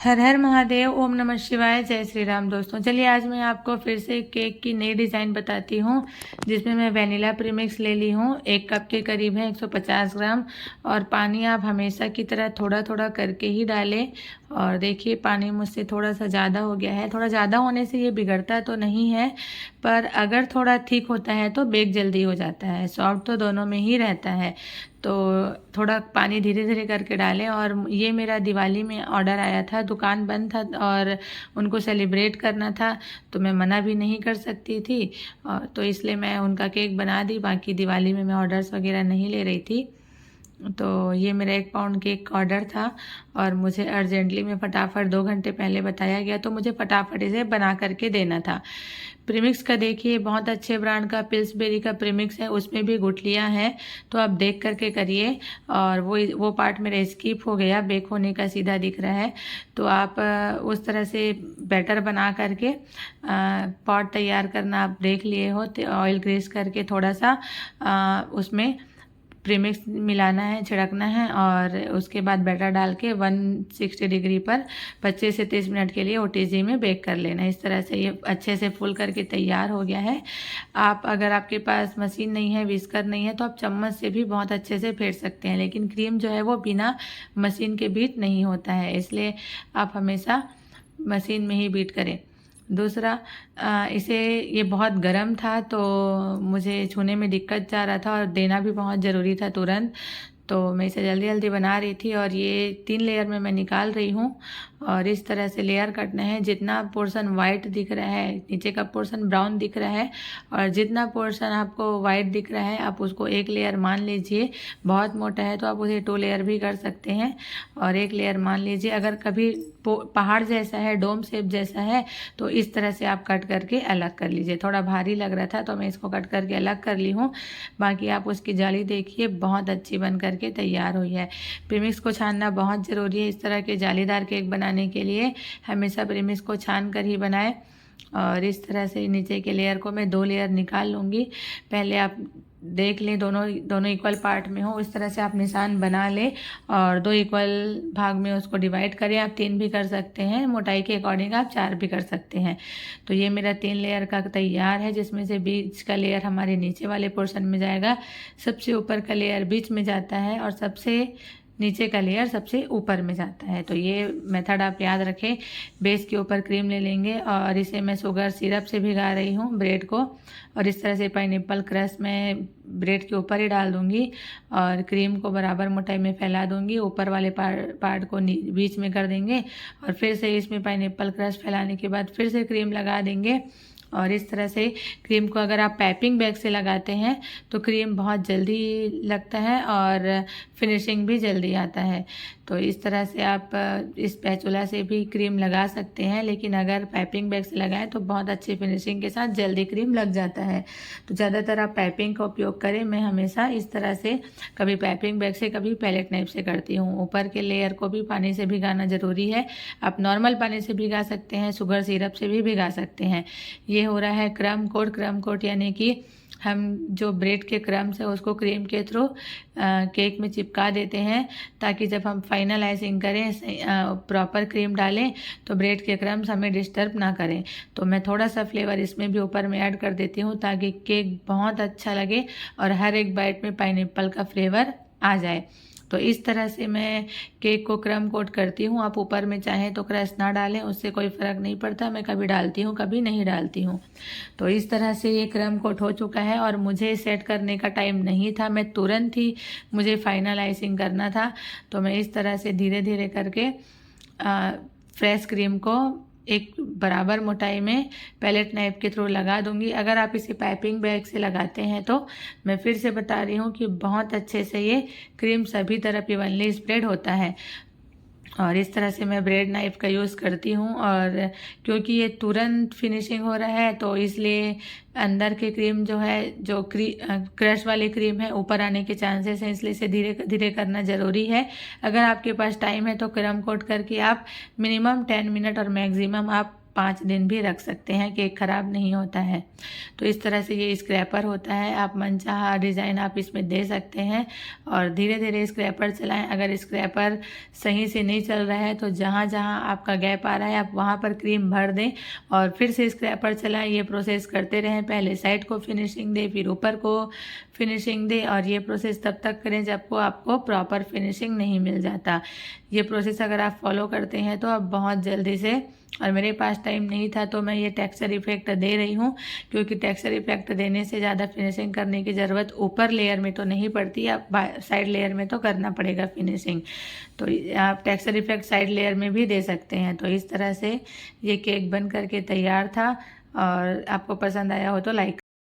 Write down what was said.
हर हर महादेव, ओम नमः शिवाय, जय श्री राम। दोस्तों चलिए आज मैं आपको फिर से केक की नई डिज़ाइन बताती हूँ, जिसमें मैं वेनिला प्रीमिक्स ले ली हूँ। 1 कप के करीब है, 150 ग्राम। और पानी आप हमेशा की तरह थोड़ा थोड़ा करके ही डालें। और देखिए पानी मुझसे थोड़ा सा ज़्यादा हो गया है। थोड़ा ज़्यादा होने से ये बिगड़ता तो नहीं है, पर अगर थोड़ा ठीक होता है तो बेक जल्दी हो जाता है। सॉफ्ट तो दोनों में ही रहता है, तो थोड़ा पानी धीरे धीरे करके डालें। और ये मेरा दिवाली में ऑर्डर आया था, दुकान बंद था और उनको सेलिब्रेट करना था, तो मैं मना भी नहीं कर सकती थी। और तो इसलिए मैं उनका केक बना दी। बाकी दिवाली में मैं ऑर्डर्स वगैरह नहीं ले रही थी। तो ये मेरा 1 पाउंड केक का ऑर्डर था और मुझे अर्जेंटली में फटाफट 2 घंटे पहले बताया गया, तो मुझे फटाफट इसे बना करके देना था। प्रीमिक्स का देखिए बहुत अच्छे ब्रांड का पिल्सबेरी का प्रीमिक्स है, उसमें भी गुठलियाँ हैं, तो आप देख करके करिए। और वो पार्ट मेरा स्किप हो गया, बेक होने का सीधा दिख रहा है। तो आप उस तरह से बैटर बना करके पॉट तैयार करना आप देख लिए हो, तो ऑयल ग्रीस करके थोड़ा सा उसमें प्रीमिक्स मिलाना है, छिड़कना है। और उसके बाद बैटर डाल के 160 डिग्री पर 25 से 30 मिनट के लिए ओटीजी में बेक कर लेना। इस तरह से ये अच्छे से फूल करके तैयार हो गया है। आप अगर आपके पास मशीन नहीं है, विस्कर नहीं है, तो आप चम्मच से भी बहुत अच्छे से फेंट सकते हैं। लेकिन क्रीम जो है वो बिना मशीन के बीट नहीं होता है, इसलिए आप हमेशा मशीन में ही बीट करें। दूसरा, इसे ये बहुत गर्म था, तो मुझे छूने में दिक्कत जा रहा था और देना भी बहुत ज़रूरी था तुरंत। तो मैं इसे जल्दी जल्दी बना रही थी और ये 3 लेयर में मैं निकाल रही हूँ। और इस तरह से लेयर कटना है। जितना पोर्शन वाइट दिख रहा है, नीचे का पोर्शन ब्राउन दिख रहा है, और जितना पोर्शन आपको वाइट दिख रहा है आप उसको 1 लेयर मान लीजिए। बहुत मोटा है तो आप उसे 2 लेयर भी कर सकते हैं, और 1 लेयर मान लीजिए। अगर कभी पहाड़ जैसा है, डोम शेप जैसा है, तो इस तरह से आप कट करके अलग कर लीजिए। थोड़ा भारी लग रहा था तो मैं इसको कट करके अलग कर ली हूँ। बाकी आप उसकी जाली देखिए, बहुत अच्छी बन करके तैयार हुई है। प्रीमिक्स को छानना बहुत ज़रूरी है। इस तरह के जालीदार केक बनाने के लिए हमेशा प्रीमिक्स को छान कर ही बनाएं। और इस तरह से नीचे के लेयर को मैं 2 लेयर निकाल लूँगी। पहले आप देख लें दोनों इक्वल पार्ट में हो, इस तरह से आप निशान बना लें और 2 इक्वल भाग में उसको डिवाइड करें। आप 3 भी कर सकते हैं, मोटाई के अकॉर्डिंग आप 4 भी कर सकते हैं। तो ये मेरा 3 लेयर का तैयार है, जिसमें से बीच का लेयर हमारे नीचे वाले पोर्शन में जाएगा, सबसे ऊपर का लेयर बीच में जाता है और सबसे नीचे का लेयर सबसे ऊपर में जाता है। तो ये मेथड आप याद रखें। बेस के ऊपर क्रीम ले लेंगे और इसे मैं शुगर सिरप से भिगा रही हूँ ब्रेड को, और इस तरह से पाइनएप्पल क्रश मैं ब्रेड के ऊपर ही डाल दूँगी और क्रीम को बराबर मोटाई में फैला दूँगी। ऊपर वाले पार्ट को बीच में कर देंगे और फिर से इसमें पाइनएप्पल क्रश फैलाने के बाद फिर से क्रीम लगा देंगे। और इस तरह से क्रीम को अगर आप पाइपिंग बैग से लगाते हैं तो क्रीम बहुत जल्दी लगता है और फिनिशिंग भी जल्दी आता है। तो इस तरह से आप इस स्पैचुला से भी क्रीम लगा सकते हैं, लेकिन अगर पाइपिंग बैग से लगाएं तो बहुत अच्छी फिनिशिंग के साथ जल्दी क्रीम लग जाता है। तो ज़्यादातर आप पाइपिंग का उपयोग करें। मैं हमेशा इस तरह से कभी पाइपिंग बैग से कभी पैलेट नाइफ से करती हूँ। ऊपर के लेयर को भी पानी से भिगाना ज़रूरी है। आप नॉर्मल पानी से भिगा सकते हैं, शुगर सिरप से भी भिगा सकते हैं। ये हो रहा है क्रम कोट, यानी कि हम जो ब्रेड के क्रम्स है उसको क्रीम के थ्रू केक में चिपका देते हैं, ताकि जब हम फाइनल आइसिंग करें, प्रॉपर क्रीम डालें, तो ब्रेड के क्रम्स हमें डिस्टर्ब ना करें। तो मैं थोड़ा सा फ्लेवर इसमें भी ऊपर में ऐड कर देती हूँ, ताकि केक बहुत अच्छा लगे और हर एक बाइट में पाइनएप्पल का फ्लेवर आ जाए। तो इस तरह से मैं केक को क्रम कोट करती हूँ। आप ऊपर में चाहें तो क्रश ना डालें, उससे कोई फ़र्क नहीं पड़ता। मैं कभी डालती हूँ, कभी नहीं डालती हूँ। तो इस तरह से ये क्रम कोट हो चुका है और मुझे सेट करने का टाइम नहीं था, मैं तुरंत ही मुझे फाइनल आइसिंग करना था। तो मैं इस तरह से धीरे धीरे करके फ्रेश क्रीम को एक बराबर मोटाई में पैलेट नाइफ के थ्रू लगा दूंगी। अगर आप इसे पाइपिंग बैग से लगाते हैं तो मैं फिर से बता रही हूँ कि बहुत अच्छे से ये क्रीम सभी तरफ इवनली स्प्रेड होता है। और इस तरह से मैं ब्रेड नाइफ का यूज़ करती हूँ, और क्योंकि ये तुरंत फिनिशिंग हो रहा है तो इसलिए अंदर की क्रीम जो है, जो क्रश वाली क्रीम है, ऊपर आने के चांसेस हैं, इसलिए इसे धीरे धीरे करना ज़रूरी है। अगर आपके पास टाइम है तो क्रम कोट करके आप मिनिमम 10 मिनट और मैक्सिमम आप 5 दिन भी रख सकते हैं, केक ख़राब नहीं होता है। तो इस तरह से ये स्क्रैपर होता है, आप मनचाहा डिज़ाइन आप इसमें दे सकते हैं और धीरे धीरे स्क्रैपर चलाएं। अगर स्क्रैपर सही से नहीं चल रहा है तो जहाँ जहाँ आपका गैप आ रहा है आप वहाँ पर क्रीम भर दें और फिर से स्क्रैपर चलाएं। ये प्रोसेस करते रहें, पहले साइड को फिनिशिंग दें, फिर ऊपर को फिनिशिंग दें और ये प्रोसेस तब तक करें जब को आपको प्रॉपर फिनिशिंग नहीं मिल जाता। ये प्रोसेस अगर आप फॉलो करते हैं तो आप बहुत जल्दी से, और मेरे पास टाइम नहीं था तो मैं ये टेक्सचर इफेक्ट दे रही हूँ, क्योंकि टेक्सचर इफेक्ट देने से ज़्यादा फिनिशिंग करने की ज़रूरत ऊपर लेयर में तो नहीं पड़ती, आप साइड लेयर में तो करना पड़ेगा फिनिशिंग। तो आप टेक्सचर इफेक्ट साइड लेयर में भी दे सकते हैं। तो इस तरह से ये केक बन करके तैयार था और आपको पसंद आया हो तो लाइक